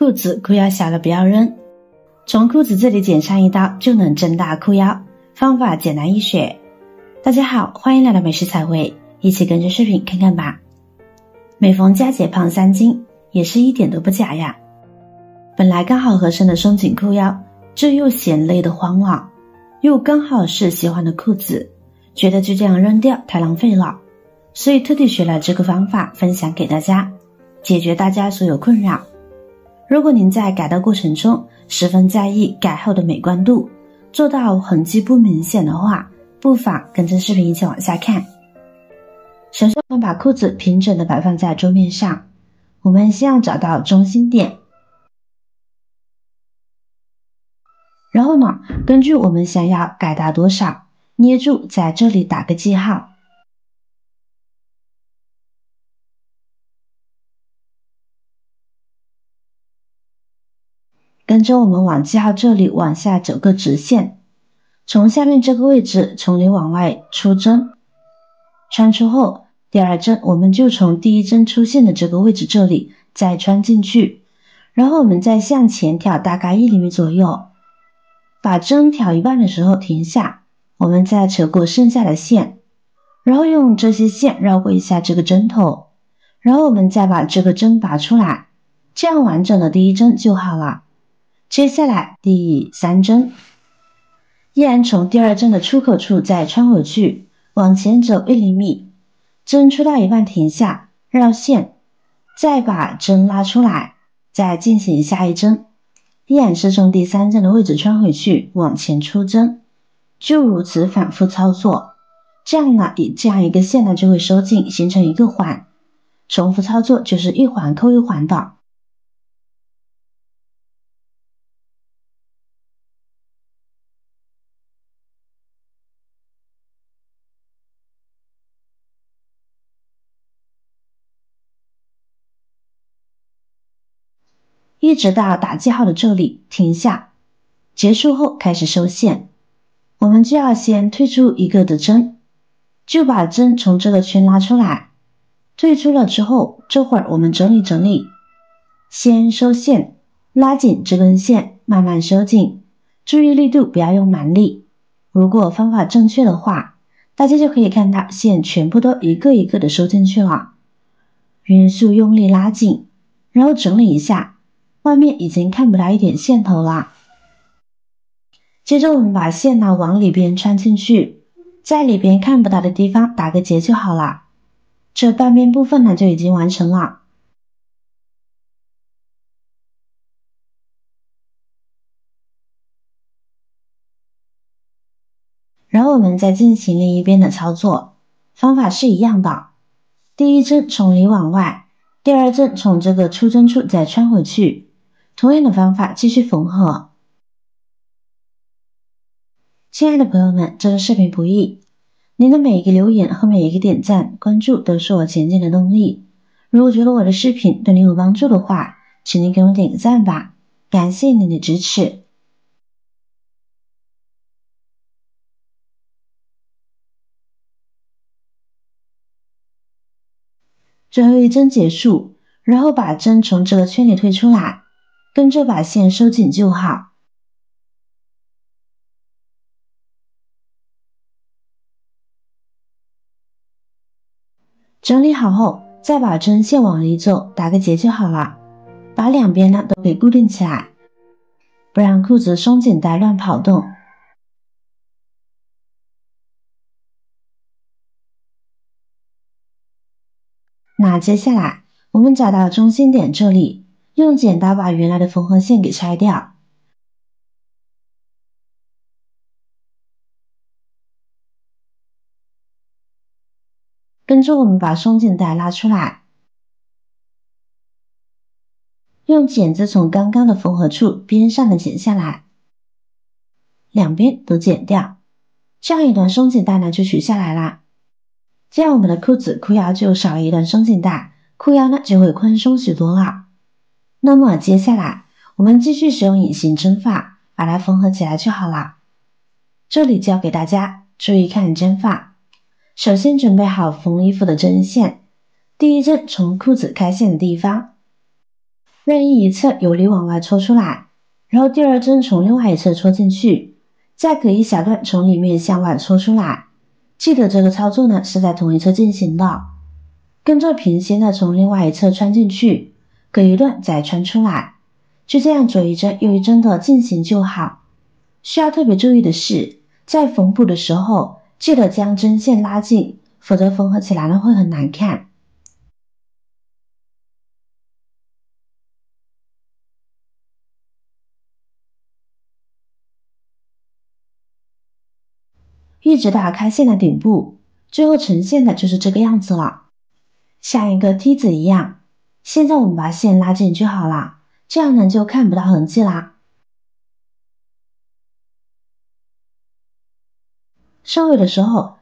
裤子裤腰小了不要扔，从裤子这里剪上一刀就能增大裤腰，方法简单易学。大家好，欢迎来到美食彩绘，一起跟着视频看看吧。每逢佳节胖3斤，也是一点都不假呀。本来刚好合身的松紧裤腰，这又嫌累得慌了，又刚好是喜欢的裤子，觉得就这样扔掉太浪费了，所以特地学了这个方法分享给大家，解决大家所有困扰。如果您在改刀过程中十分在意改后的美观度，做到痕迹不明显的话，不妨跟着视频一起往下看。首先我们把裤子平整的摆放在桌面上，我们先要找到中心点，然后呢，根据我们想要改大多少，捏住在这里打个记号。跟着我们往记号这里往下走个直线，从下面这个位置从里往外出针，穿出后第二针我们就从第一针出现的这个位置这里再穿进去，然后我们再向前挑大概1厘米左右，把针挑一半的时候停下，我们再扯过剩下的线，然后用这些线绕过一下这个针头，然后我们再把这个针拔出来，这样完整的第一针就好了。接下来第3针，依然从第二针的出口处再穿回去，往前走1厘米，针出到一半停下，绕线，再把针拉出来，再进行下一针，依然是从第3针的位置穿回去，往前出针，就如此反复操作，这样呢，以这样一个线呢就会收紧，形成一个环，重复操作就是一环扣一环的。一直到打记号的这里停下，结束后开始收线，我们就要先退出一个的针，就把针从这个圈拉出来，退出了之后，这会儿我们整理整理，先收线，拉紧这根线，慢慢收紧，注意力度不要用蛮力，如果方法正确的话，大家就可以看到线全部都一个一个的收进去了，匀速用力拉紧，然后整理一下，外面已经看不到一点线头了。接着我们把线呢往里边穿进去，在里边看不到的地方打个结就好了。这半边部分呢就已经完成了。然后我们再进行另一边的操作，方法是一样的。第一针从里往外，第二针从这个出针处再穿回去，同样的方法继续缝合。亲爱的朋友们，这个视频不易，您的每一个留言和每一个点赞、关注都是我前进的动力。如果觉得我的视频对您有帮助的话，请您给我点个赞吧，感谢您的支持。最后一针结束，然后把针从这个圈里推出来，跟着把线收紧就好。整理好后，再把针线往里走，打个结就好了。把两边呢都给固定起来，不让裤子松紧带乱跑动。那接下来我们找到中心点这里，用剪刀把原来的缝合线给拆掉。跟着我们把松紧带拉出来，用剪子从刚刚的缝合处边上的剪下来，两边都剪掉，这样一段松紧带呢就取下来啦。这样我们的裤子裤腰就少了一段松紧带，裤腰呢就会宽松许多了。那么接下来我们继续使用隐形针法把它缝合起来就好了。这里教给大家注意看针法，首先准备好缝衣服的针线，第一针从裤子开线的地方，任意一侧有力往外戳出来，然后第二针从另外一侧戳进去，再隔一小段从里面向外戳出来。记得这个操作呢是在同一侧进行的，跟着平行的从另外一侧穿进去，隔一段再穿出来，就这样左一针右一针的进行就好。需要特别注意的是，在缝补的时候记得将针线拉近，否则缝合起来呢会很难看。一直到开线的顶部，最后呈现的就是这个样子了，像一个梯子一样。现在我们把线拉紧就好了，这样呢就看不到痕迹啦。收尾的时候，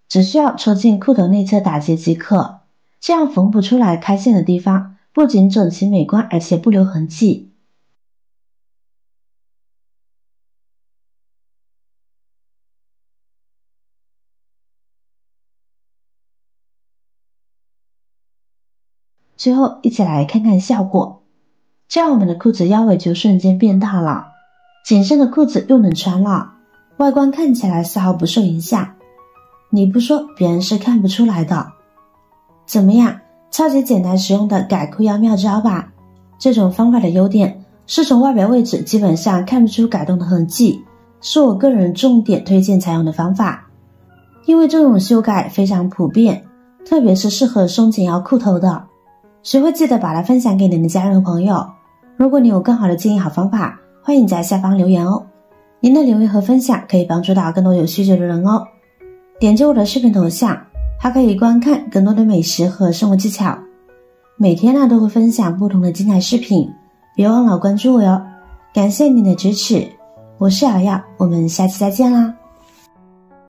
只需要戳进裤头内侧打结即可，这样缝补出来开线的地方不仅整齐美观，而且不留痕迹。最后一起来看看效果，这样我们的裤子腰围就瞬间变大了，紧身的裤子又能穿了，外观看起来丝毫不受影响。你不说别人是看不出来的。怎么样，超级简单实用的改裤腰妙招吧。这种方法的优点是从外表位置基本上看不出改动的痕迹，是我个人重点推荐采用的方法。因为这种修改非常普遍，特别是适合松紧腰裤头的。学会记得把它分享给你的家人和朋友。如果你有更好的建议好方法，欢迎在下方留言哦。您的留言和分享可以帮助到更多有需求的人哦。点击我的视频头像，还可以观看更多的美食和生活技巧。每天呢都会分享不同的精彩视频，别忘了关注我哟。感谢您的支持，我是瑶瑶，我们下期再见啦。